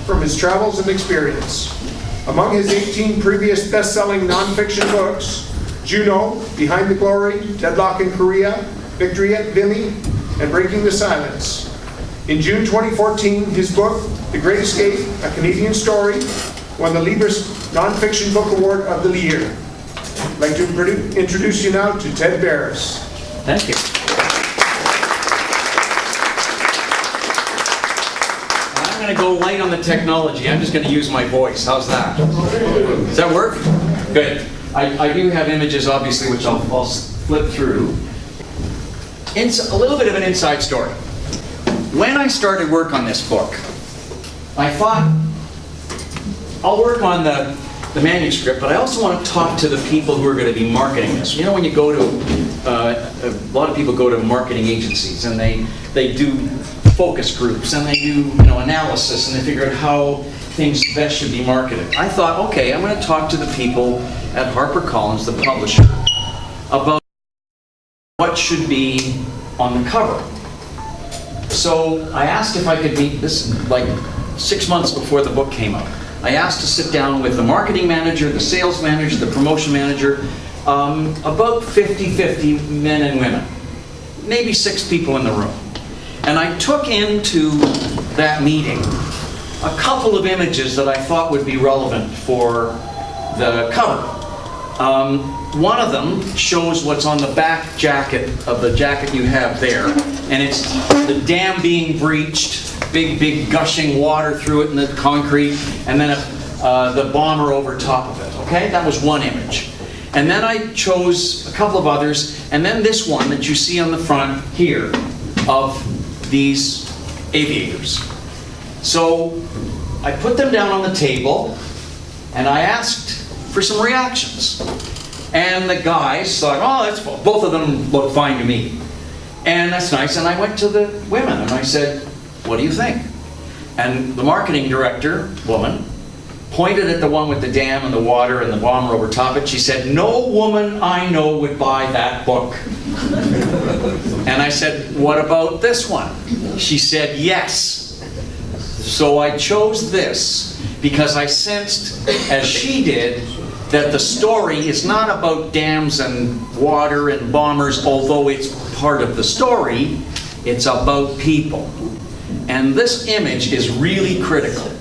from his travels and experience. Among his 18 previous best-selling nonfiction books, Juno, Behind the Glory, Deadlock in Korea, Victory at Vimy, and Breaking the Silence. In June 2014, his book, The Great Escape, A Canadian Story, won the Libris Nonfiction Book Award of the Year. I'd like to introduce you now to Ted Barris. Thank you. I'm going to go light on the technology. I'm just going to use my voice. How's that? Does that work? Good. I do have images, obviously, which I'll flip through. A little bit of an inside story. When I started work on this book, I thought, I'll work on the manuscript, but I also want to talk to the people who are going to be marketing this. You know, when you go to, a lot of people go to marketing agencies, and they do focus groups, and they do, analysis, and they figure out how things best should be marketed. I thought, okay, I'm going to talk to the people at HarperCollins, the publisher, about what should be on the cover. So I asked if I could meet this, like 6 months before the book came out. I asked to sit down with the marketing manager, the sales manager, the promotion manager, about 50-50 men and women, maybe 6 people in the room. And I took into that meeting a couple of images that I thought would be relevant for the cover. One of them shows what's on the back jacket of the jacket you have there, and it's the dam being breached, big gushing water through it in the concrete, and then the bomber over top of it, okay? That was one image. And then I chose a couple of others, and then this one that you see on the front here of these aviators. So I put them down on the table, and I asked for some reactions. And the guys thought, oh, that's fine. Both of them look fine to me. And that's nice. And I went to the women and I said, what do you think? And the marketing director, woman, pointed at the one with the dam and the water and the bomber over top of it. She said, no woman I know would buy that book. And I said, what about this one? She said, yes. So I chose this because I sensed, as she did, that the story is not about dams and water and bombers, although it's part of the story. It's about people. And this image is really critical.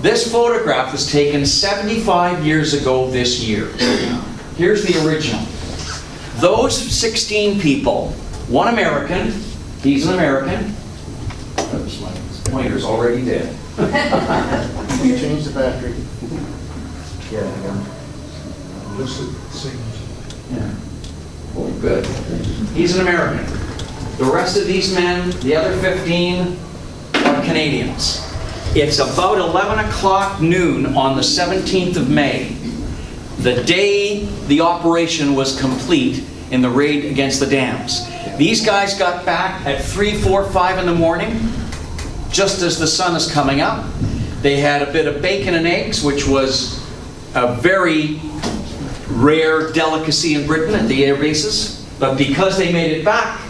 This photograph was taken 75 years ago this year. Here's the original. Those 16 people, one American, he's an American. Oops, my pointer's already dead. You change the battery. Yeah. Yeah. Oh, good. He's an American. The rest of these men, the other 15, are Canadians. It's about 11 o'clock noon on the 17th of May, the day the operation was complete in the raid against the dams. These guys got back at 3, 4, 5 in the morning, just as the sun is coming up. They had a bit of bacon and eggs, which was a very rare delicacy in Britain at the air bases. But because they made it back,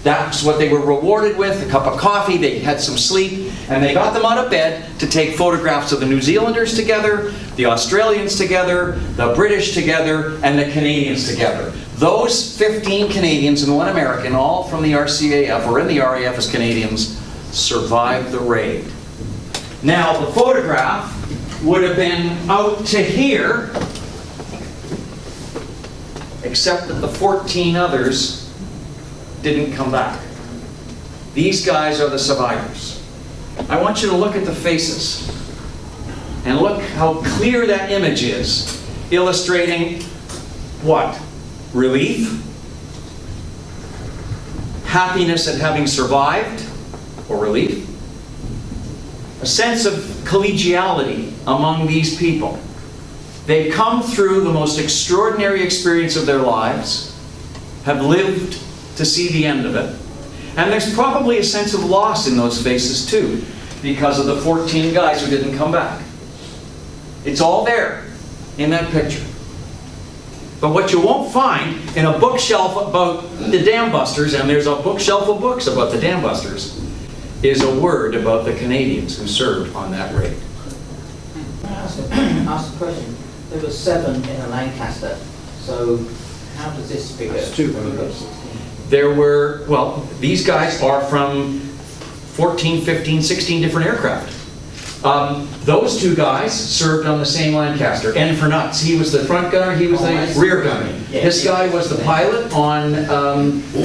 that's what they were rewarded with, a cup of coffee, they had some sleep, and they got them out of bed to take photographs of the New Zealanders together, the Australians together, the British together, and the Canadians together. Those 15 Canadians and one American, all from the RCAF, or in the RAF as Canadians, survived the raid. Now, the photograph would have been out to here, except that the 14 others didn't come back. These guys are the survivors. I want you to look at the faces and look how clear that image is, illustrating what? Relief, happiness at having survived, or relief, a sense of collegiality among these people. They've come through the most extraordinary experience of their lives, have lived to see the end of it. And there's probably a sense of loss in those faces too, because of the 14 guys who didn't come back. It's all there in that picture. But what you won't find in a bookshelf about the dam busters, and there's a bookshelf of books about the dam busters, is a word about the Canadians who served on that raid. ask a question? There were 7 in a Lancaster, so how does this figure? It's 2. We've got 16. There were, well, these guys are from 14, 15, 16 different aircraft. Those 2 guys served on the same Lancaster. N for nuts. He was the front gunner, he was Oh, I the see. rear gunner. Yeah. This guy was the pilot on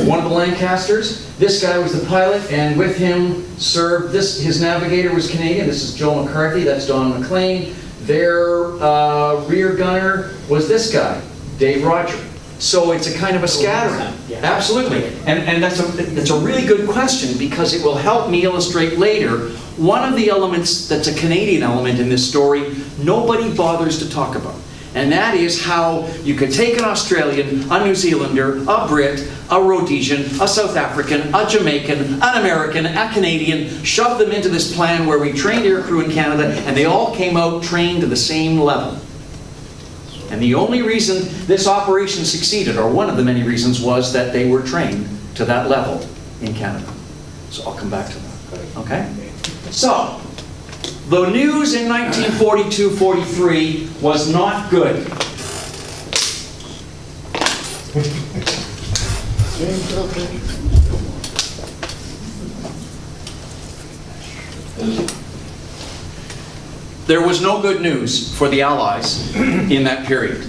one of the Lancasters. This guy was the pilot, and with him served, his navigator was Canadian. This is Joe McCarthy, that's Don McLean. Their rear gunner was this guy, Dave Roger. So it's a kind of a scattering. Yeah. Absolutely. And that's a really good question, because it will help me illustrate later one of the elements that's a Canadian element in this story nobody bothers to talk about. And that is how you could take an Australian, a New Zealander, a Brit, a Rhodesian, a South African, a Jamaican, an American, a Canadian, shove them into this plan where we trained aircrew in Canada, and they all came out trained to the same level. And the only reason this operation succeeded, or one of the many reasons, was that they were trained to that level in Canada. So I'll come back to that. Okay? So, the news in 1942-43 was not good. There was no good news for the Allies in that period.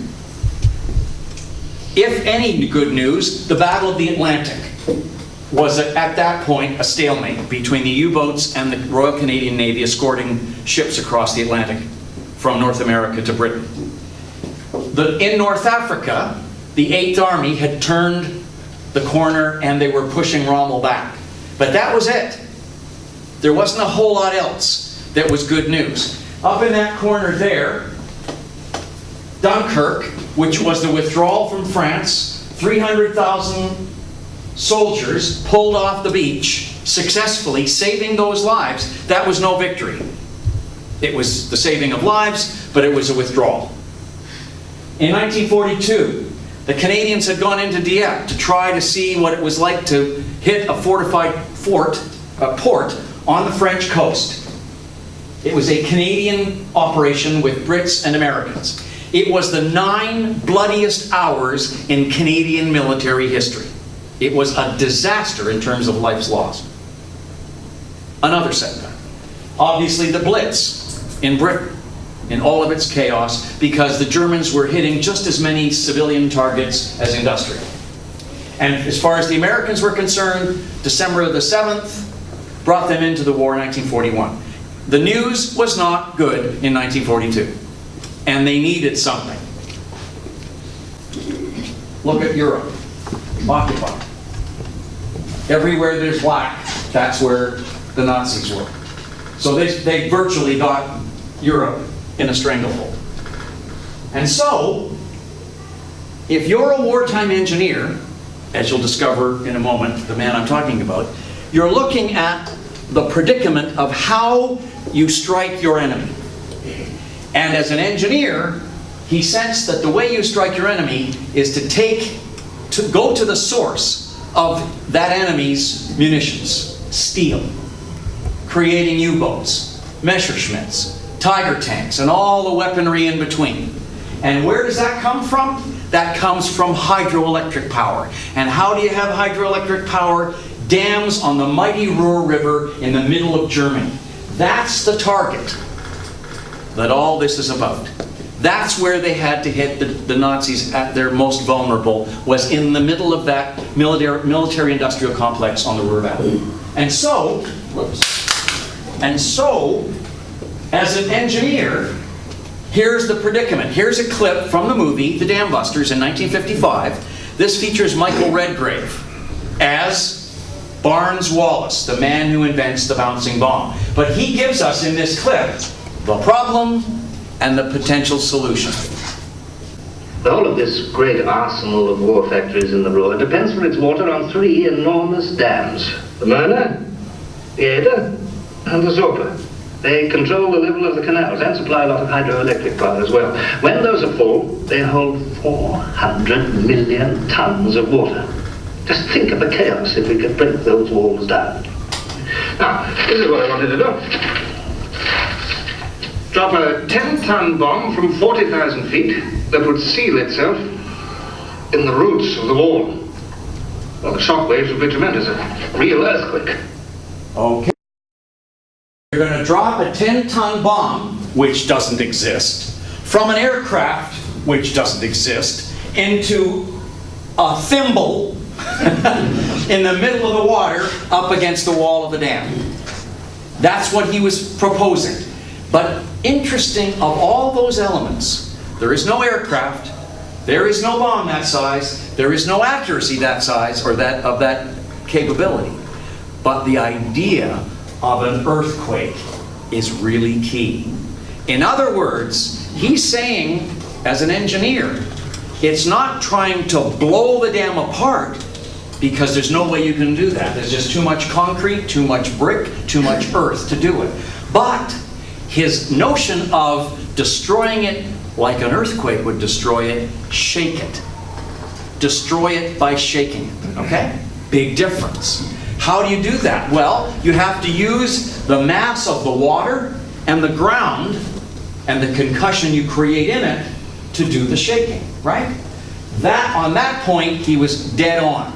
If any good news, the Battle of the Atlantic was at that point a stalemate between the U-boats and the Royal Canadian Navy escorting ships across the Atlantic from North America to Britain. In North Africa, the 8th Army had turned the corner and they were pushing Rommel back. But that was it. There wasn't a whole lot else that was good news. Up in that corner there, Dunkirk, which was the withdrawal from France, 300,000 soldiers pulled off the beach, successfully saving those lives. That was no victory. It was the saving of lives, but it was a withdrawal. In 1942, the Canadians had gone into Dieppe to try to see what it was like to hit a fortified port on the French coast. It was a Canadian operation with Brits and Americans. It was the 9 bloodiest hours in Canadian military history. It was a disaster in terms of lives lost. Another setback. Obviously the Blitz in Britain, in all of its chaos, because the Germans were hitting just as many civilian targets as industrial. And as far as the Americans were concerned, December the 7th brought them into the war in 1941. The news was not good in 1942, and they needed something. Look at Europe, occupied. Everywhere there's black, that's where the Nazis were. So they virtually got Europe in a stranglehold. And so, if you're a wartime engineer, as you'll discover in a moment, the man I'm talking about, you're looking at the predicament of how you strike your enemy. And as an engineer, he sensed that the way you strike your enemy is to go to the source of that enemy's munitions, steel, creating U-boats, Messerschmitts, Tiger tanks, and all the weaponry in between. And where does that come from? That comes from hydroelectric power. And how do you have hydroelectric power? Dams on the mighty Ruhr River in the middle of Germany. That's the target that all this is about. That's where they had to hit the Nazis at their most vulnerable, was in the middle of that military-industrial complex on the Ruhr Valley. And so, as an engineer, here's the predicament. Here's a clip from the movie The Dam Busters in 1955. This features Michael Redgrave as Barnes Wallis, the man who invents the bouncing bomb. But he gives us in this clip the problem and the potential solution. The whole of this great arsenal of war factories in the Ruhr depends for its water on 3 enormous dams. The Möhne, the Eder, and the Sorpe. They control the level of the canals and supply a lot of hydroelectric power as well. When those are full, they hold 400 million tons of water. Just think of the chaos if we could break those walls down. Now, this is what I wanted to do. drop a 10-ton bomb from 40,000 feet that would seal itself in the roots of the wall. Well, the shock waves would be tremendous, a real earthquake. Okay. You're going to drop a 10-ton bomb, which doesn't exist, from an aircraft, which doesn't exist, into a thimble in the middle of the water up against the wall of the dam. That's what he was proposing. But interesting, of all those elements, there is no aircraft, there is no bomb that size, there is no accuracy that size or that of that capability. But the idea of an earthquake is really key. In other words, he's saying, as an engineer, it's not trying to blow the dam apart, because there's no way you can do that. There's just too much concrete, too much brick, too much earth to do it. But his notion of destroying it like an earthquake would destroy it, shake it. Destroy it by shaking it, okay? Big difference. How do you do that? Well, you have to use the mass of the water and the ground and the concussion you create in it to do the shaking, right? On that point, he was dead on.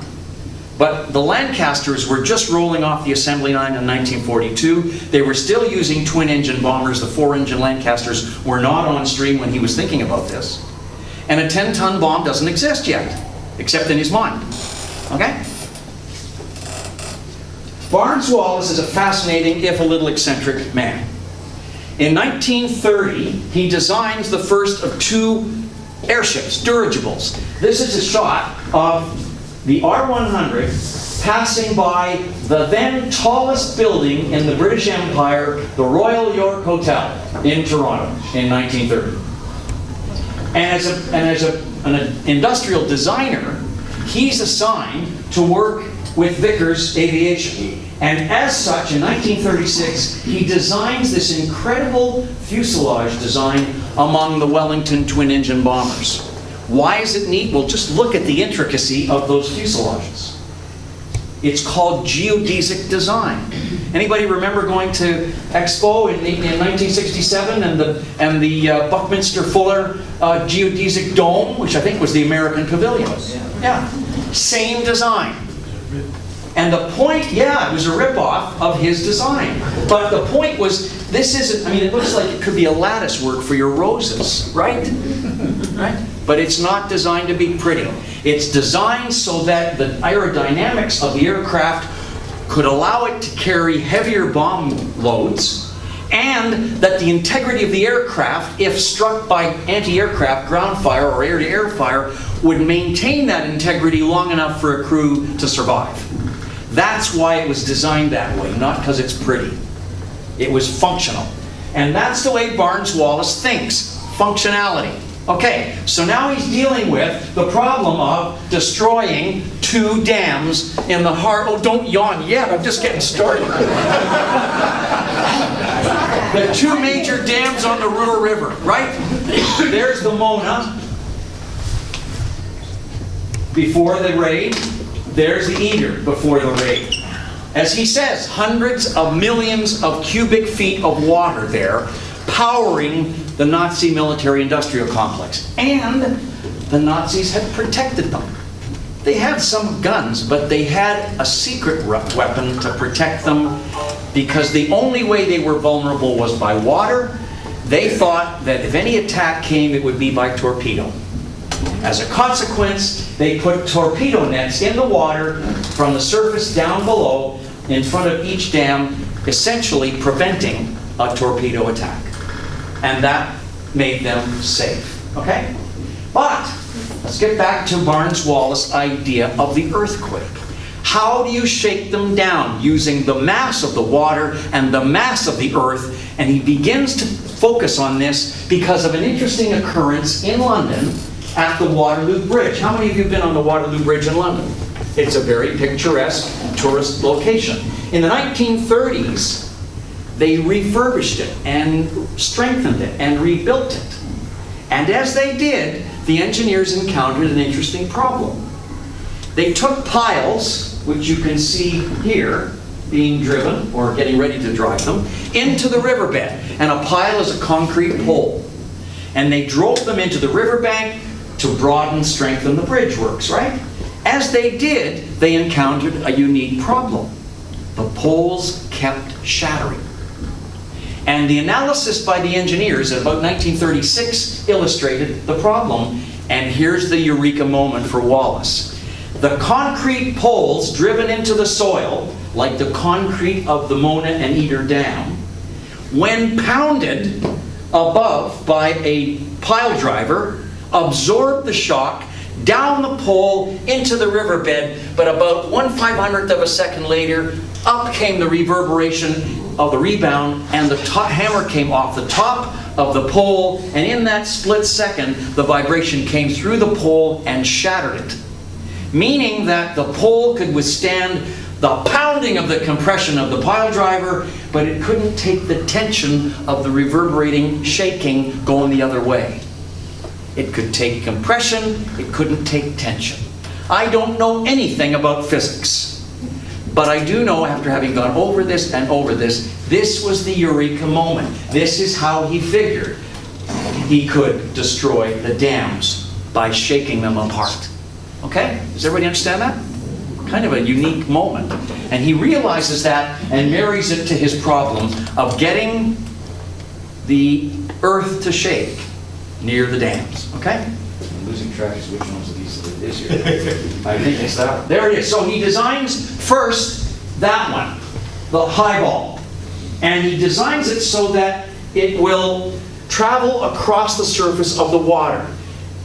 But the Lancasters were just rolling off the assembly line in 1942. They were still using twin-engine bombers. The 4-engine Lancasters were not on stream when he was thinking about this. And a 10-ton bomb doesn't exist yet, except in his mind. Okay? Barnes Wallis is a fascinating, if a little eccentric, man. In 1930, he designs the first of 2 airships, dirigibles. This is a shot of the R-100 passing by the then tallest building in the British Empire, the Royal York Hotel in Toronto in 1930. And as an industrial designer, he's assigned to work with Vickers Aviation. And as such, in 1936, he designs this incredible fuselage design among the Wellington twin-engine bombers. Why is it neat? Well, just look at the intricacy of those fuselages. It's called geodesic design. Anybody remember going to Expo in 1967 and the Buckminster Fuller geodesic dome, which I think was the American Pavilion? Yeah. Same design. And the point, yeah, it was a rip-off of his design. But the point was, this isn't, I mean, it looks like it could be a lattice work for your roses, right? Right? But it's not designed to be pretty. It's designed so that the aerodynamics of the aircraft could allow it to carry heavier bomb loads, and that the integrity of the aircraft, if struck by anti-aircraft ground fire or air-to-air fire, would maintain that integrity long enough for a crew to survive. That's why it was designed that way, not because it's pretty. It was functional. And that's the way Barnes Wallis thinks, functionality. Okay, so now he's dealing with the problem of destroying 2 dams in the heart. Oh, don't yawn yet, I'm just getting started. The 2 major dams on the Ruhr River, right? There's the Mona before the raid. There's the Eder before the raid. As he says, hundreds of millions of cubic feet of water there, powering the Nazi military-industrial complex. And the Nazis had protected them. They had some guns, but they had a secret weapon to protect them, because the only way they were vulnerable was by water. They thought that if any attack came, it would be by torpedo. As a consequence, they put torpedo nets in the water from the surface down below in front of each dam, essentially preventing a torpedo attack. And that made them safe. Okay? But let's get back to Barnes Wallis' idea of the earthquake. How do you shake them down? Using the mass of the water and the mass of the earth. And he begins to focus on this because of an interesting occurrence in London at the Waterloo Bridge. How many of you have been on the Waterloo Bridge in London? It's a very picturesque tourist location. In the 1930s, they refurbished it and strengthened it and rebuilt it. And as they did, the engineers encountered an interesting problem. They took piles, which you can see here, being driven, or getting ready to drive them, into the riverbed. And a pile is a concrete pole. And they drove them into the riverbank to broaden, strengthen the bridge works, right? As they did, they encountered a unique problem. The poles kept shattering. And the analysis by the engineers in about 1936 illustrated the problem. And here's the eureka moment for Wallis. The concrete poles driven into the soil, like the concrete of the Mona and Eder Dam, when pounded above by a pile driver, absorbed the shock down the pole into the riverbed, but about 1/500th of a second later, up came the reverberation of the rebound, and the hammer came off the top of the pole, and in that split second, the vibration came through the pole and shattered it. Meaning that the pole could withstand the pounding of the compression of the pile driver, but it couldn't take the tension of the reverberating shaking going the other way. It could take compression, it couldn't take tension. I don't know anything about physics, but I do know, after having gone over this and over this, this was the eureka moment. This is how he figured he could destroy the dams, by shaking them apart. Okay? Does everybody understand that? Kind of a unique moment. And he realizes that and marries it to his problem of getting the earth to shake near the dams. Okay? I'm losing track of which ones of these it is here. I think it's that one. There it is. So he designs first that one, the Highball. And he designs it so that it will travel across the surface of the water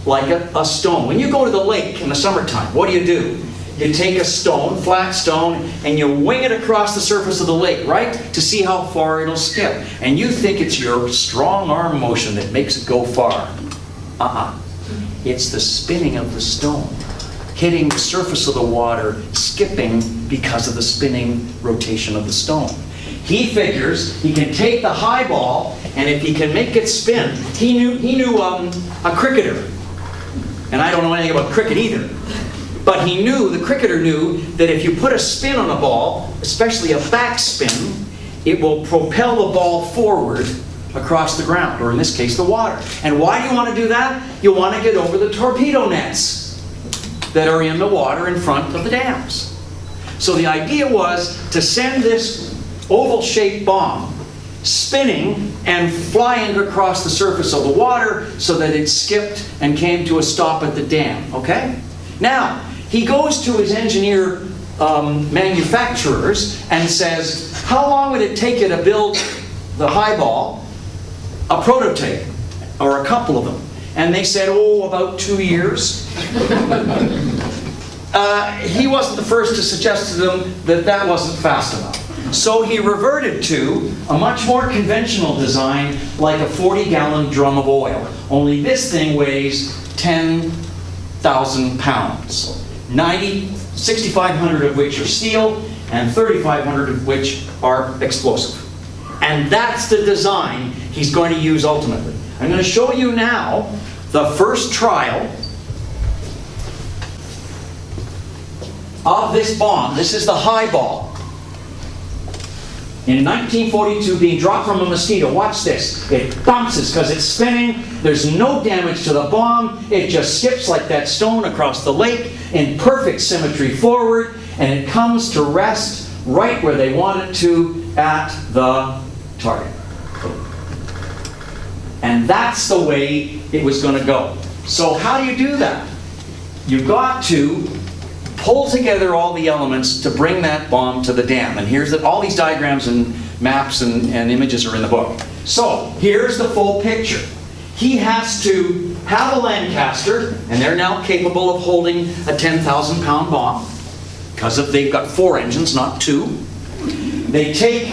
like a stone. When you go to the lake in the summertime, what do? You take a stone, flat stone, and you wing it across the surface of the lake, right? To see how far it'll skip. And you think it's your strong arm motion that makes it go far. It's the spinning of the stone, hitting the surface of the water, skipping because of the spinning rotation of the stone. He figures he can take the Highball, and if he can make it spin, he knew a cricketer. And I don't know anything about cricket either. But the cricketer knew that if you put a spin on a ball, especially a back spin, it will propel the ball forward across the ground, or in this case, the water. And why do you want to do that? You want to get over the torpedo nets that are in the water in front of the dams. So the idea was to send this oval-shaped bomb spinning and flying across the surface of the water so that it skipped and came to a stop at the dam. Okay? Now, he goes to his engineer manufacturers and says, how long would it take you to build the Highball, a prototype, or a couple of them? And they said, about 2 years. He wasn't the first to suggest to them that that wasn't fast enough. So he reverted to a much more conventional design, like a 40-gallon drum of oil. Only this thing weighs 10,000 pounds. 6,500 of which are steel, and 3,500 of which are explosive. And that's the design he's going to use ultimately. I'm going to show you now the first trial of this bomb. This is the Highball. In 1942, being dropped from a mosquito. Watch this. It bounces because it's spinning. There's no damage to the bomb. It just skips like that stone across the lake in perfect symmetry forward, and it comes to rest right where they want it to, at the target. And that's the way it was going to go. So how do you do that? You've got to pull together all the elements to bring that bomb to the dam. And here's all these diagrams and maps and images are in the book. So here's the full picture. He has to have a Lancaster, and they're now capable of holding a 10,000-pound bomb because they've got 4 engines, not 2. They take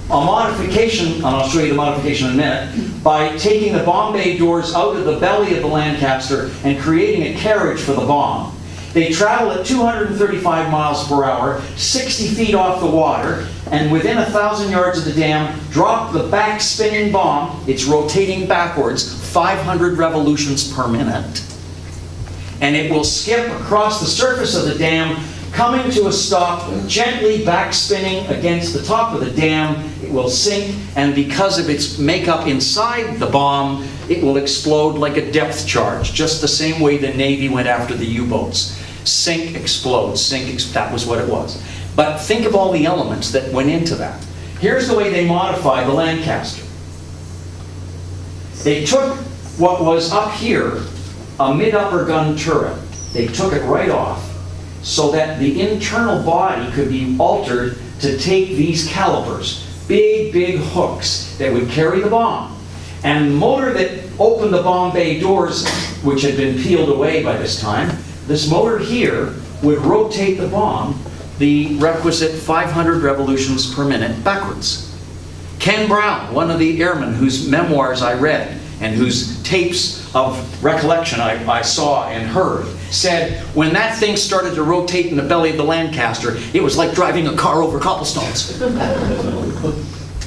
a modification, and I'll show you the modification in a minute, by taking the bomb bay doors out of the belly of the Lancaster and creating a carriage for the bomb. They travel at 235 miles per hour, 60 feet off the water, and within 1,000 yards of the dam, drop the back spinning bomb. It's rotating backwards, 500 revolutions per minute. And it will skip across the surface of the dam coming to a stop, gently backspinning against the top of the dam. It will sink, and because of its makeup inside the bomb, it will explode like a depth charge, just the same way the Navy went after the U-boats. Sink, explode, that was what it was. But think of all the elements that went into that. Here's the way they modified the Lancaster. They took what was up here, a mid-upper gun turret. They took it right off so that the internal body could be altered to take these calipers, big hooks that would carry the bomb. And the motor that opened the bomb bay doors, which had been peeled away by this time, this motor here would rotate the bomb the requisite 500 revolutions per minute backwards. Ken Brown, one of the airmen whose memoirs I read and whose tapes of recollection I saw and heard, said when that thing started to rotate in the belly of the Lancaster, it was like driving a car over cobblestones.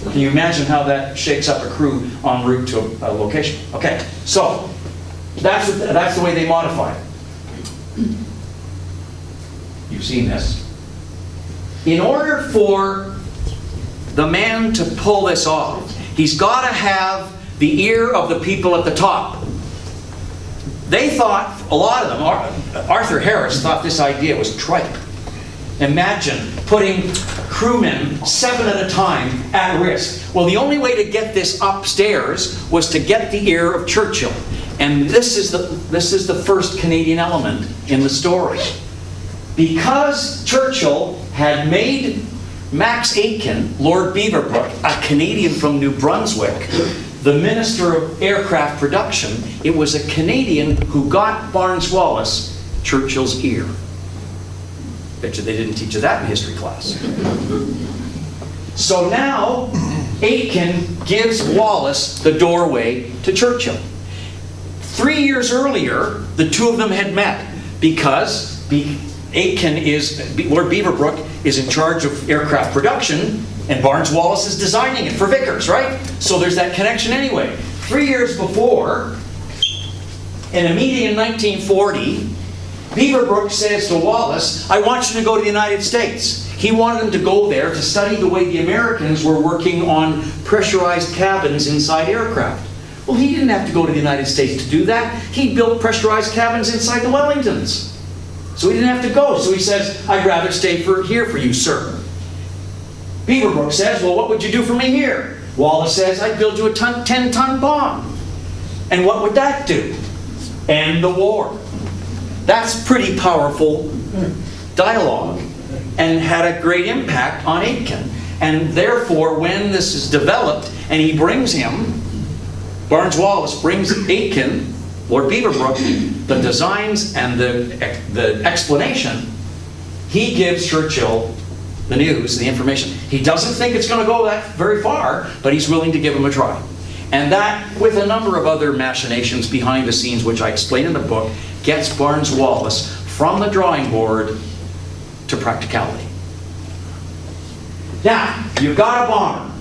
Can you imagine how that shakes up a crew en route to a location? Okay, so that's the way they modify it. You've seen this. In order for the man to pull this off, he's got to have the ear of the people at the top. They thought, a lot of them, Arthur Harris thought this idea was tripe. Imagine putting crewmen 7 at a time at risk. Well, the only way to get this upstairs was to get the ear of Churchill. And this is the first Canadian element in the story. Because Churchill had made Max Aitken, Lord Beaverbrook, a Canadian from New Brunswick, the Minister of Aircraft Production, it was a Canadian who got Barnes Wallis Churchill's ear. Bet you they didn't teach you that in history class. So now, Aitken gives Wallis the doorway to Churchill. 3 years earlier, the two of them had met because Aitken Lord Beaverbrook is in charge of aircraft production, and Barnes Wallis is designing it for Vickers, right? So there's that connection anyway. 3 years before, in a meeting in 1940, Beaverbrook says to Wallis, I want you to go to the United States. He wanted him to go there to study the way the Americans were working on pressurized cabins inside aircraft. Well, he didn't have to go to the United States to do that. He built pressurized cabins inside the Wellingtons. So he didn't have to go. So he says, I'd rather stay here for you, sir. Beaverbrook says, well, what would you do for me here? Wallis says, I'd build you a 10-ton bomb. And what would that do? End the war. That's pretty powerful dialogue and had a great impact on Aitken. And therefore, when this is developed and he brings him, Barnes Wallis brings Aitken, Lord Beaverbrook, the designs and the explanation, he gives Churchill the news, the information. He doesn't think it's going to go that very far, but he's willing to give him a try. And that, with a number of other machinations behind the scenes, which I explain in the book, gets Barnes Wallis from the drawing board to practicality. Now, you've got a bomber.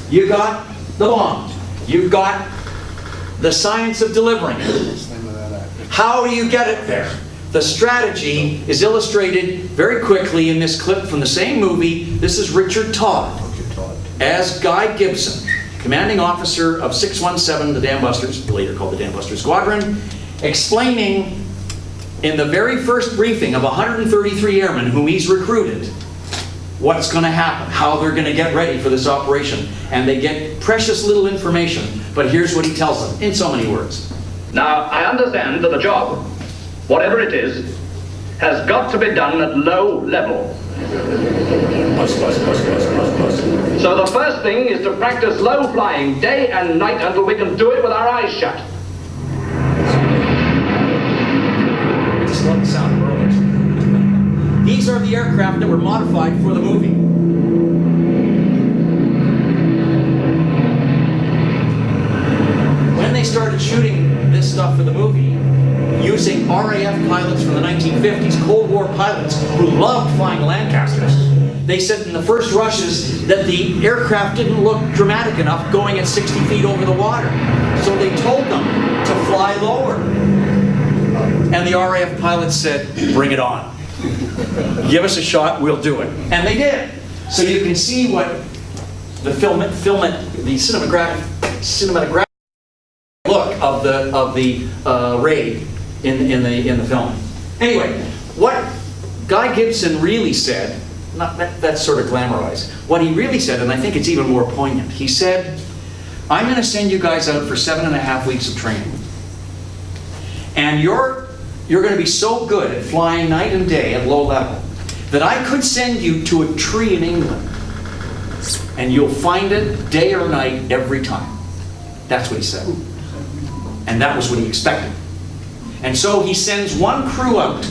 You've got the bomb. You've got the science of delivering it. How do you get it there? The strategy is illustrated very quickly in this clip from the same movie. This is Richard Todd as Guy Gibson, commanding officer of 617, the Dam Busters, later called the Dam Buster Squadron, explaining in the very first briefing of 133 airmen whom he's recruited what's going to happen, how they're going to get ready for this operation. And they get precious little information, but here's what he tells them in so many words. Now, I understand that the job, whatever it is, has got to be done at low level. So the first thing is to practice low flying day and night until we can do it with our eyes shut. I just love the sound of rollers. These are the aircraft that were modified for the movie. When they started shooting this stuff for the movie, using RAF pilots from the 1950s, Cold War pilots who loved flying Lancasters, they said in the first rushes that the aircraft didn't look dramatic enough going at 60 feet over the water. So they told them to fly lower. And the RAF pilots said, bring it on. Give us a shot, we'll do it. And they did. So you can see what the the cinematographic look of the raid in the film. Anyway, what Guy Gibson really said, that's sort of glamorized. What he really said, and I think it's even more poignant, he said, I'm going to send you guys out for 7.5 weeks of training. And you're going to be so good at flying night and day at low level that I could send you to a tree in England and you'll find it day or night every time. That's what he said. And that was what he expected. And so he sends one crew out.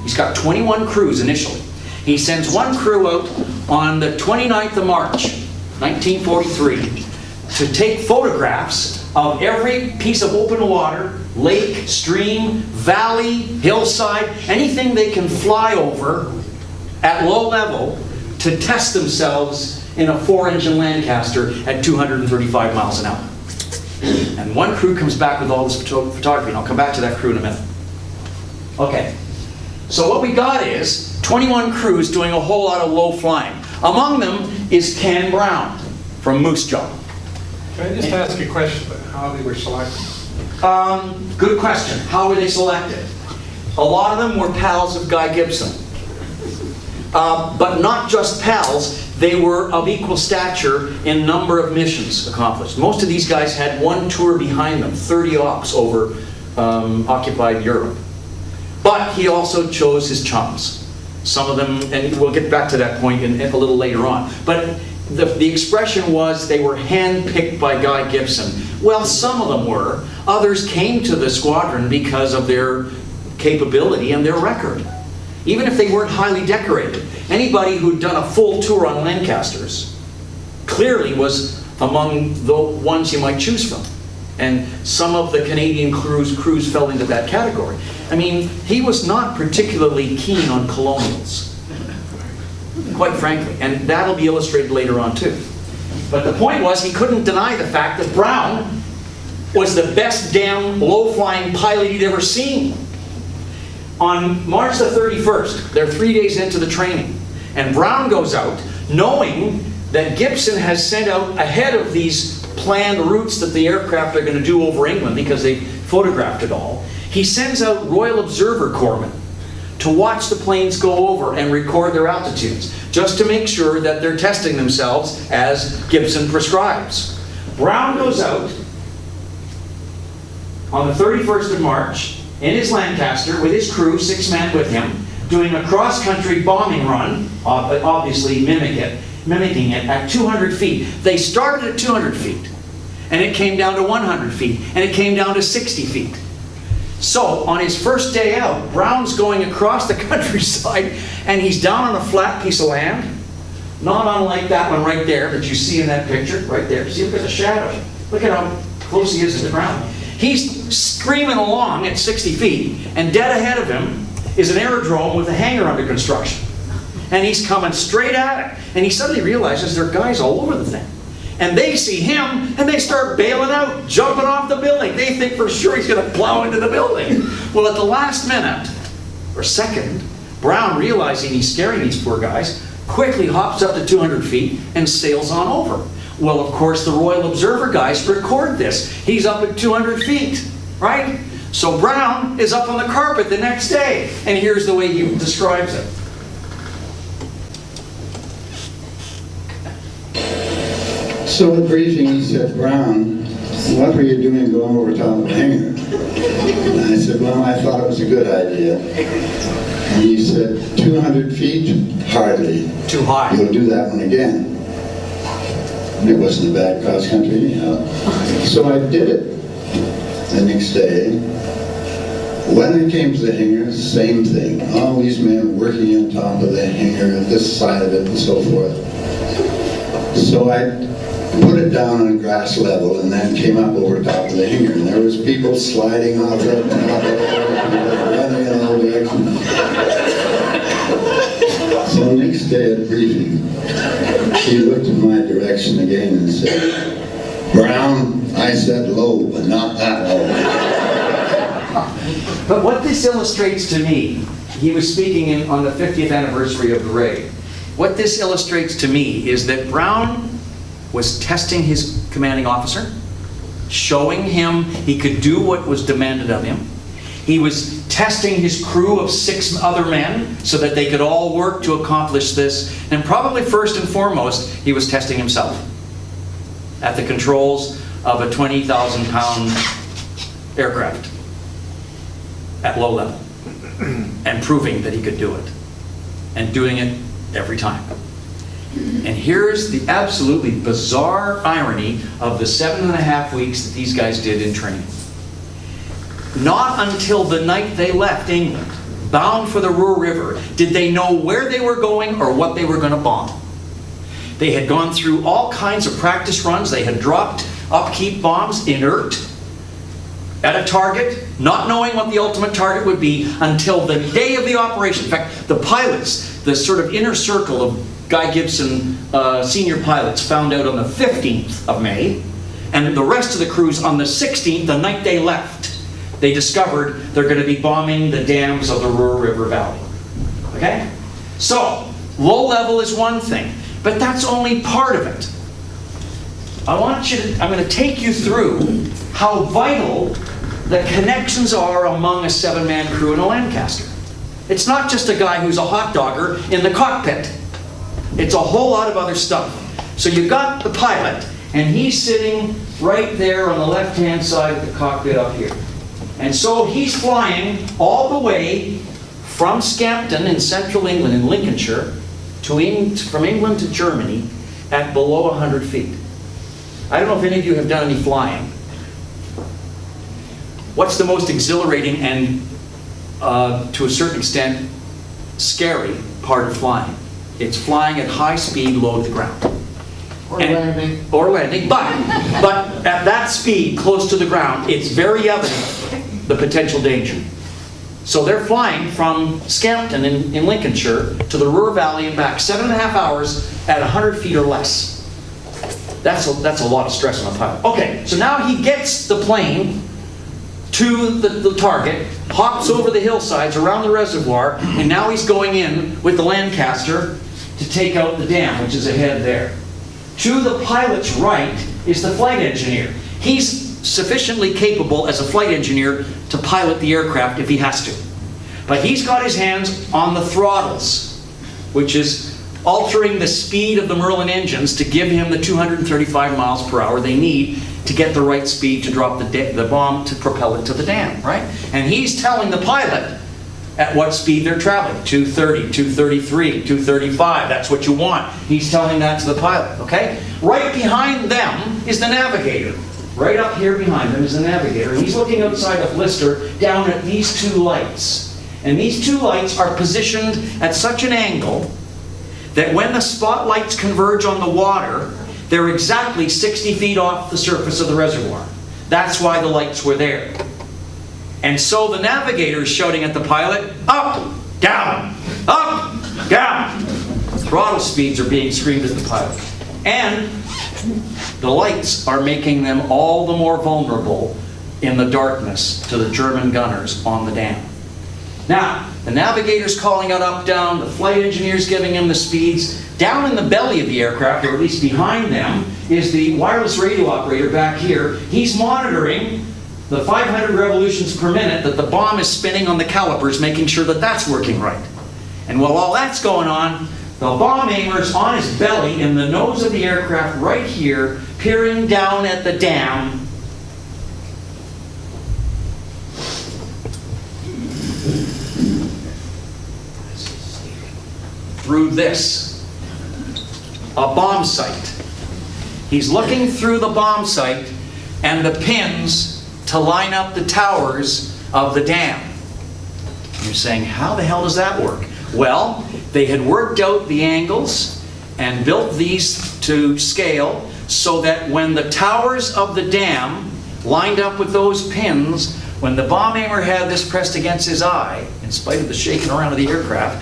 He's got 21 crews initially. He sends one crew out on the 29th of March, 1943, to take photographs of every piece of open water, lake, stream, valley, hillside, anything they can fly over at low level to test themselves in a 4-engine Lancaster at 235 miles an hour. And one crew comes back with all this photography, and I'll come back to that crew in a minute. Okay, so what we got is 21 crews doing a whole lot of low flying. Among them is Ken Brown from Moose Jaw. Can I just ask a question about how they were selected? Good question. How were they selected? A lot of them were pals of Guy Gibson. But not just pals, they were of equal stature in number of missions accomplished. Most of these guys had one tour behind them, 30 ops over occupied Europe. But he also chose his chums. Some of them, and we'll get back to that point a little later on. But the expression was they were hand-picked by Guy Gibson. Well, some of them were. Others came to the squadron because of their capability and their record. Even if they weren't highly decorated. Anybody who'd done a full tour on Lancasters clearly was among the ones you might choose from. And some of the Canadian crews fell into that category. I mean, he was not particularly keen on colonials, quite frankly. And that'll be illustrated later on too. But the point was, he couldn't deny the fact that Brown was the best damn low-flying pilot he'd ever seen. On March the 31st, they're 3 days into the training, and Brown goes out knowing that Gibson has sent out ahead of these planned routes that the aircraft are going to do over England because they photographed it all. He sends out Royal Observer Corpsmen to watch the planes go over and record their altitudes, just to make sure that they're testing themselves as Gibson prescribes. Brown goes out on the 31st of March in his Lancaster with his crew, 6 men with him, doing a cross-country bombing run, obviously mimicking it at 200 feet. They started at 200 feet, and it came down to 100 feet, and it came down to 60 feet. So, on his first day out, Brown's going across the countryside, and he's down on a flat piece of land, not unlike that one right there that you see in that picture, right there. See, look at the shadow. Look at how close he is to the ground. He's screaming along at 60 feet, and dead ahead of him is an aerodrome with a hangar under construction. And he's coming straight at it. And he suddenly realizes there are guys all over the thing. And they see him, and they start bailing out, jumping off the building. They think for sure he's going to plow into the building. Well, at the last minute, or second, Brown, realizing he's scaring these poor guys, quickly hops up to 200 feet and sails on over. Well, of course, the Royal Observer guys record this. He's up at 200 feet, right? So Brown is up on the carpet the next day, and here's the way he describes it. So at briefing, he said, Brown, what were you doing going over top of the hangar? And I said, well, I thought it was a good idea. And he said, 200 feet? Hardly. Too high. You'll do that one again. It wasn't a bad cross country anyhow. So I did it the next day. When it came to the hangar, same thing. All these men working on top of the hangar, this side of it and so forth. So I put it down on grass level and then came up over top of the hangar. And there was people sliding off the top of it, running in all directions. So next day at briefing, he looked in my direction again and said, Brown, I said low, but not that low. But what this illustrates to me he was speaking on the 50th anniversary of the raid. What this illustrates to me is that Brown was testing his commanding officer, showing him he could do what was demanded of him. He was testing his crew of 6 other men so that they could all work to accomplish this. And probably first and foremost, he was testing himself at the controls of a 20,000-pound aircraft at low level, and proving that he could do it, and doing it every time. And here's the absolutely bizarre irony of the 7.5 weeks that these guys did in training. Not until the night they left England, bound for the Ruhr River, did they know where they were going or what they were going to bomb. They had gone through all kinds of practice runs. They had dropped upkeep bombs, inert, at a target, not knowing what the ultimate target would be until the day of the operation. In fact, the pilots, the sort of inner circle of Guy Gibson senior pilots, found out on the 15th of May, and the rest of the crews on the 16th, the night they left. They discovered they're going to be bombing the dams of the Ruhr River Valley. Okay? So, low level is one thing, but that's only part of it. I'm going to take you through how vital the connections are among a 7-man crew in a Lancaster. It's not just a guy who's a hot dogger in the cockpit. It's a whole lot of other stuff. So you've got the pilot, and he's sitting right there on the left-hand side of the cockpit up here. And so he's flying all the way from Scampton in central England, in Lincolnshire, from England to Germany at below 100 feet. I don't know if any of you have done any flying. What's the most exhilarating and, to a certain extent, scary part of flying? It's flying at high speed low to the ground. Landing. Or landing, but at that speed, close to the ground, it's very evident the potential danger. So they're flying from Scampton in Lincolnshire to the Ruhr Valley and back, 7.5 hours at 100 feet or less. That's a lot of stress on a pilot. Okay, so now he gets the plane to the target, hops over the hillsides around the reservoir, and now he's going in with the Lancaster to take out the dam, which is ahead there. To the pilot's right is the flight engineer. He's sufficiently capable as a flight engineer to pilot the aircraft if he has to. But he's got his hands on the throttles, which is altering the speed of the Merlin engines to give him the 235 miles per hour they need to get the right speed to drop the bomb to propel it to the dam, right? And he's telling the pilot at what speed they're traveling. 230, 233, 235, that's what you want. He's telling that to the pilot, okay? Right behind them is the navigator. Right up here behind them is the navigator. He's looking outside of Lister down at these 2 lights. And these 2 lights are positioned at such an angle that when the spotlights converge on the water, they're exactly 60 feet off the surface of the reservoir. That's why the lights were there. And so the navigator is shouting at the pilot, up, down, Throttle speeds are being screamed at the pilot. And the lights are making them all the more vulnerable in the darkness to the German gunners on the dam. Now, the navigator's calling out up, down, the flight engineer's giving him the speeds. Down in the belly of the aircraft, or at least behind them, is the wireless radio operator back here. He's monitoring the 500 revolutions per minute that the bomb is spinning on the calipers, making sure that that's working right. And while all that's going on, the bomb aimer's on his belly in the nose of the aircraft right here, peering down at the dam. Through this, a bomb sight. He's looking through the bomb sight and the pins to line up the towers of the dam. You're saying, how the hell does that work? Well, they had worked out the angles and built these to scale so that when the towers of the dam lined up with those pins, when the bomb aimer had this pressed against his eye, in spite of the shaking around of the aircraft,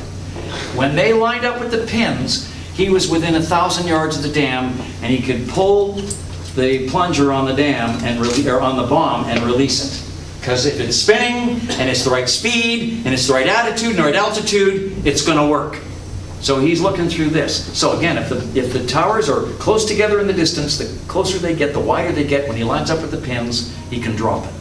when they lined up with the pins, he was within 1,000 yards of the dam, and he could pull the plunger on the dam and on the bomb and release it. Because if it's spinning, and it's the right speed, and it's the right attitude, and the right altitude, it's going to work. So he's looking through this. So again, if the towers are close together in the distance, the closer they get, the wider they get. When he lines up with the pins, he can drop it.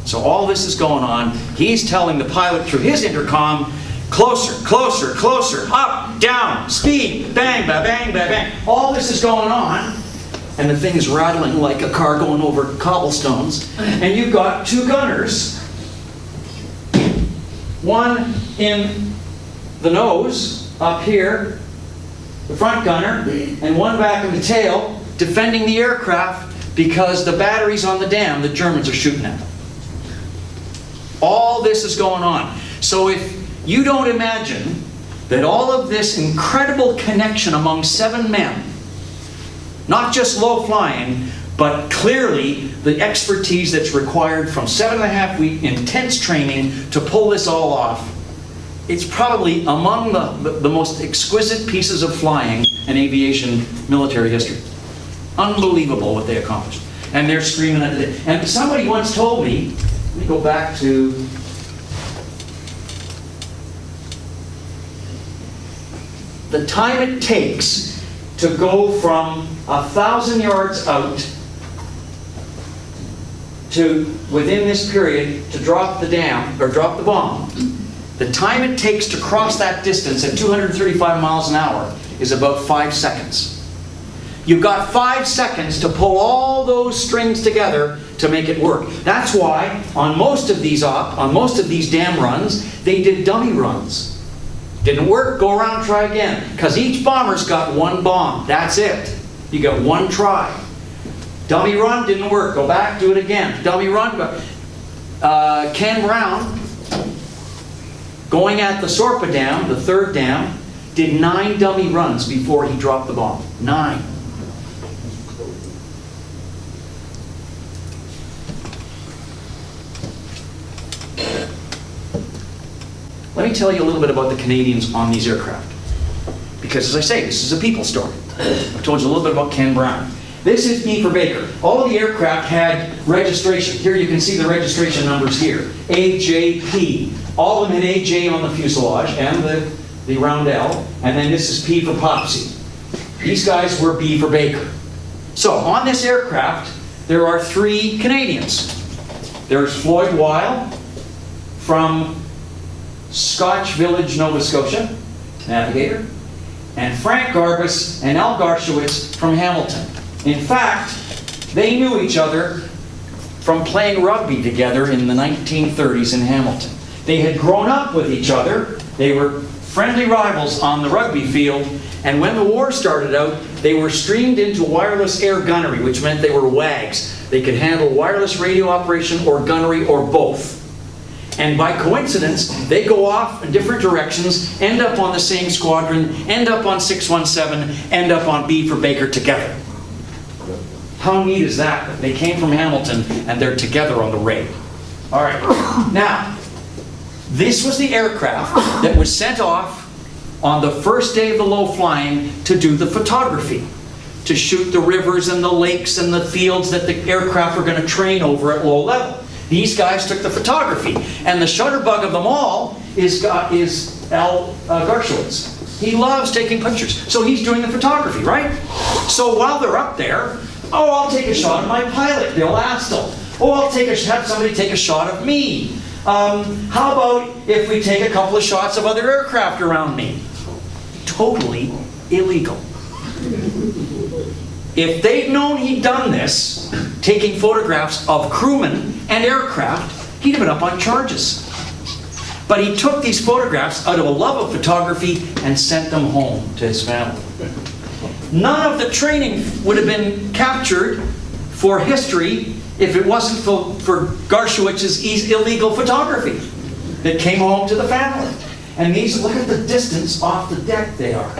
So all this is going on. He's telling the pilot through his intercom, closer, closer, closer, up, down, speed, bang, ba bang, ba bang. All this is going on, and the thing is rattling like a car going over cobblestones. And you've got two gunners, one in the nose, up here, the front gunner, and one back in the tail, defending the aircraft because the batteries on the dam the Germans are shooting at them. All this is going on. So if you don't imagine that all of this incredible connection among 7 men, not just low flying, but clearly the expertise that's required from 7.5 week intense training to pull this all off, it's probably among the most exquisite pieces of flying in aviation military history. Unbelievable what they accomplished. And they're screaming at it. And somebody once told me, let me go back to the time it takes to go from 1,000 yards out to, within this period, to drop the dam, or drop the bomb. The time it takes to cross that distance at 235 miles an hour is about 5 seconds. You've got 5 seconds to pull all those strings together to make it work. That's why on most of these dam runs, they did dummy runs. Didn't work, go around, try again. Because each bomber's got one bomb. That's it. You got one try. Dummy run, didn't work. Go back, do it again. Dummy run. Ken Brown, going at the Sorpa Dam, the third dam, did 9 dummy runs before he dropped the bomb. 9. Let me tell you a little bit about the Canadians on these aircraft. Because as I say, this is a people story. I told you a little bit about Ken Brown. This is Beaver Baker. All of the aircraft had registration. Here you can see the registration numbers here. AJP. All of them had AJ on the fuselage and the roundel. And then this is P for Popsy. These guys were Beaver Baker. So on this aircraft, there are 3 Canadians. There's Floyd Weil from Scotch Village, Nova Scotia, navigator, and Frank Garbus and Al Garshowitz from Hamilton. In fact, they knew each other from playing rugby together in the 1930s in Hamilton. They had grown up with each other. They were friendly rivals on the rugby field, and when the war started out, they were streamed into wireless air gunnery, which meant they were WAGs. They could handle wireless radio operation or gunnery or both. And by coincidence, they go off in different directions, end up on the same squadron, end up on 617, end up on Beaver Baker together. How neat is that? They came from Hamilton and they're together on the raid. All right. Now, this was the aircraft that was sent off on the first day of the low flying to do the photography, to shoot the rivers and the lakes and the fields that the aircraft were going to train over at low level. These guys took the photography. And the shutterbug of them all is Al Garshowitz. He loves taking pictures. So he's doing the photography, right? So while they're up there, oh, I'll take a shot of my pilot, Bill Astle. Oh, I'll have somebody take a shot of me. How about if we take a couple of shots of other aircraft around me? Totally illegal. If they'd known he'd done this, taking photographs of crewmen and aircraft, he'd have been up on charges. But he took these photographs out of a love of photography and sent them home to his family. None of the training would have been captured for history if it wasn't for Garshowitz's illegal photography that came home to the family. And these, look at the distance off the deck they are.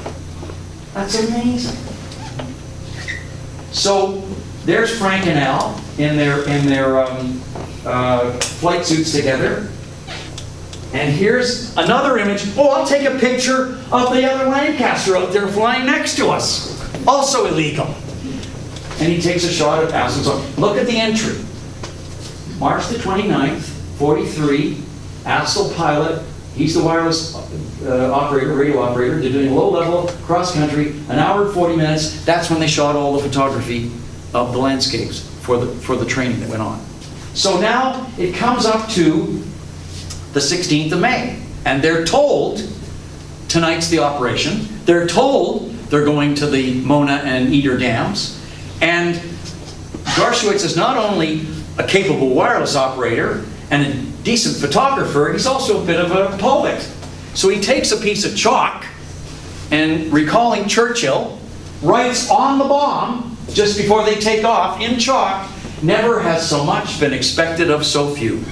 That's amazing. So there's Frank and Al in their flight suits together. And here's another image. Oh, I'll take a picture of the other Lancaster out there flying next to us. Also illegal. And he takes a shot of Assel's. Look at the entry. March the 29th, 43, Axel pilot, he's the wireless operator, radio operator. They're doing low-level cross-country, an hour and 40 minutes. That's when they shot all the photography of the landscapes for the training that went on. So now it comes up to the 16th of May, and they're told tonight's the operation. They're told they're going to the Mona and Eder Dams, and Garshowitz is not only a capable wireless operator and a decent photographer, he's also a bit of a poet. So he takes a piece of chalk and, recalling Churchill, writes on the bomb just before they take off in chalk, "Never has so much been expected of so few."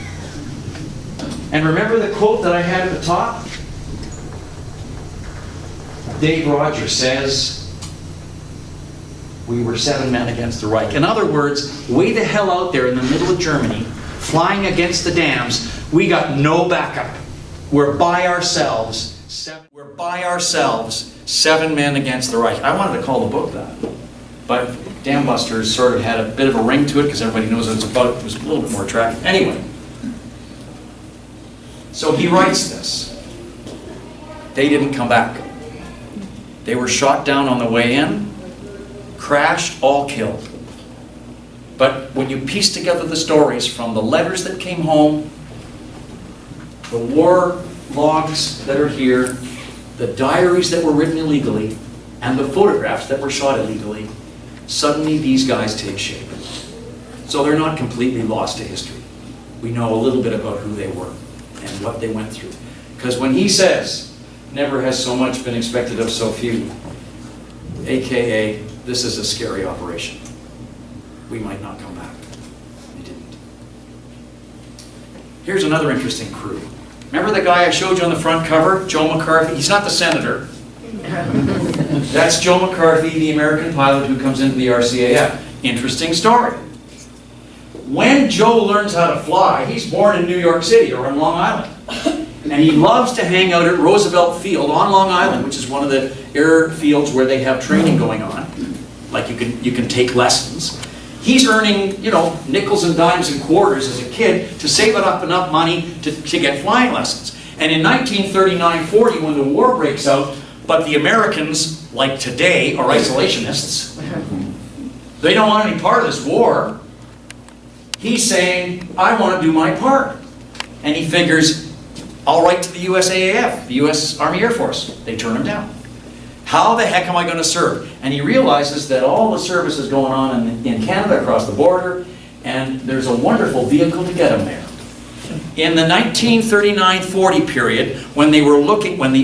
And remember the quote that I had at the top? Dave Rogers says, "We were 7 men against the Reich." In other words, way the hell out there in the middle of Germany, flying against the dams, we got no backup. We're by ourselves. We're by ourselves, 7 men against the Reich. I wanted to call the book that, but Dam Busters sort of had a bit of a ring to it because everybody knows what it's about. It was a little bit more attractive. Anyway, so he writes this. They didn't come back. They were shot down on the way in, crashed, all killed. But when you piece together the stories from the letters that came home, the war logs that are here, the diaries that were written illegally, and the photographs that were shot illegally, suddenly these guys take shape. So they're not completely lost to history. We know a little bit about who they were and what they went through. Because when he says, "Never has so much been expected of so few," AKA, this is a scary operation. We might not come back. They didn't. Here's another interesting crew. Remember the guy I showed you on the front cover, Joe McCarthy? He's not the senator. That's Joe McCarthy, the American pilot who comes into the RCAF. Interesting story. When Joe learns how to fly, he's born in New York City or in Long Island. And he loves to hang out at Roosevelt Field on Long Island, which is one of the airfields where they have training going on. Like you can take lessons. He's earning, nickels and dimes and quarters as a kid to save up enough money to get flying lessons. And in 1939-40, when the war breaks out, but the Americans, like today, are isolationists. They don't want any part of this war. He's saying, "I want to do my part." And he figures, I'll write to the USAAF, the US Army Air Force. They turn him down. How the heck am I going to serve? And he realizes that all the service is going on in Canada across the border, and there's a wonderful vehicle to get him there. In the 1939-40 period, when the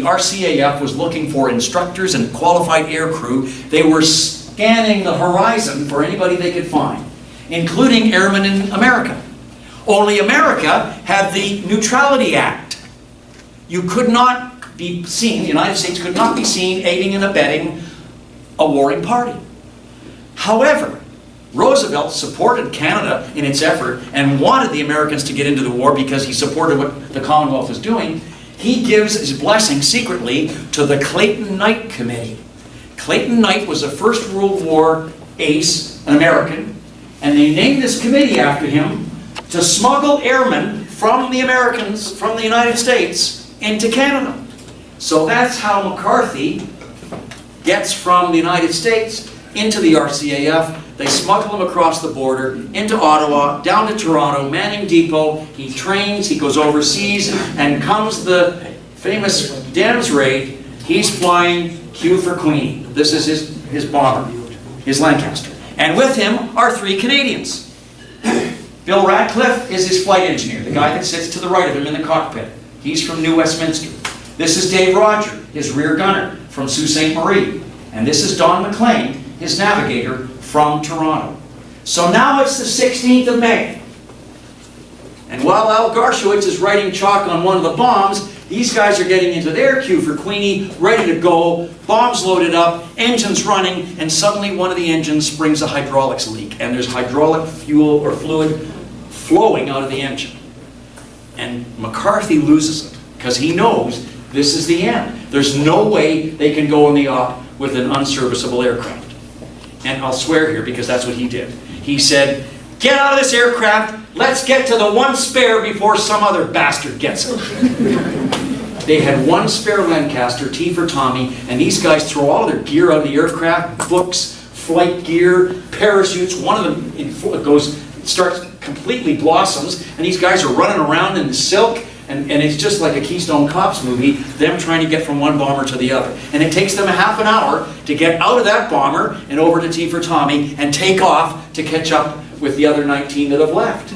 RCAF was looking for instructors and qualified air crew, they were scanning the horizon for anybody they could find, including airmen in America. Only America had the Neutrality Act. You could not be seen, the United States could not be seen aiding and abetting a warring party. However, Roosevelt supported Canada in its effort and wanted the Americans to get into the war because he supported what the Commonwealth was doing. He gives his blessing secretly to the Clayton Knight Committee. Clayton Knight was a First World War ace, an American, and they named this committee after him to smuggle airmen from the Americans, from the United States, into Canada. So that's how McCarthy gets from the United States into the RCAF. They smuggle him across the border, into Ottawa, down to Toronto, Manning Depot. He trains, he goes overseas, and comes the famous Dams raid. He's flying Q for Queenie. This is his bomber, his Lancaster. And with him are 3 Canadians. Bill Radcliffe is his flight engineer, the guy that sits to the right of him in the cockpit. He's from New Westminster. This is Dave Roger, his rear gunner from Sault Ste. Marie. And this is Don McLean, his navigator from Toronto. So now it's the 16th of May. And while Al Garshowitz is writing chalk on one of the bombs, these guys are getting into their Q for Queenie, ready to go, bombs loaded up, engines running, and suddenly one of the engines springs a hydraulics leak, and there's hydraulic fuel or fluid flowing out of the engine. And McCarthy loses it, because he knows this is the end. There's no way they can go in the op with an unserviceable aircraft. And I'll swear here, because that's what he did. He said, get out of this aircraft, let's get to the one spare before some other bastard gets it. They had one spare Lancaster, T for Tommy, and these guys throw all their gear out of the aircraft, books, flight gear, parachutes. One of them starts completely blossoms, and these guys are running around in the silk, and it's just like a Keystone Cops movie, them trying to get from one bomber to the other. And it takes them a half an hour to get out of that bomber and over to T for Tommy and take off to catch up with the other 19 that have left.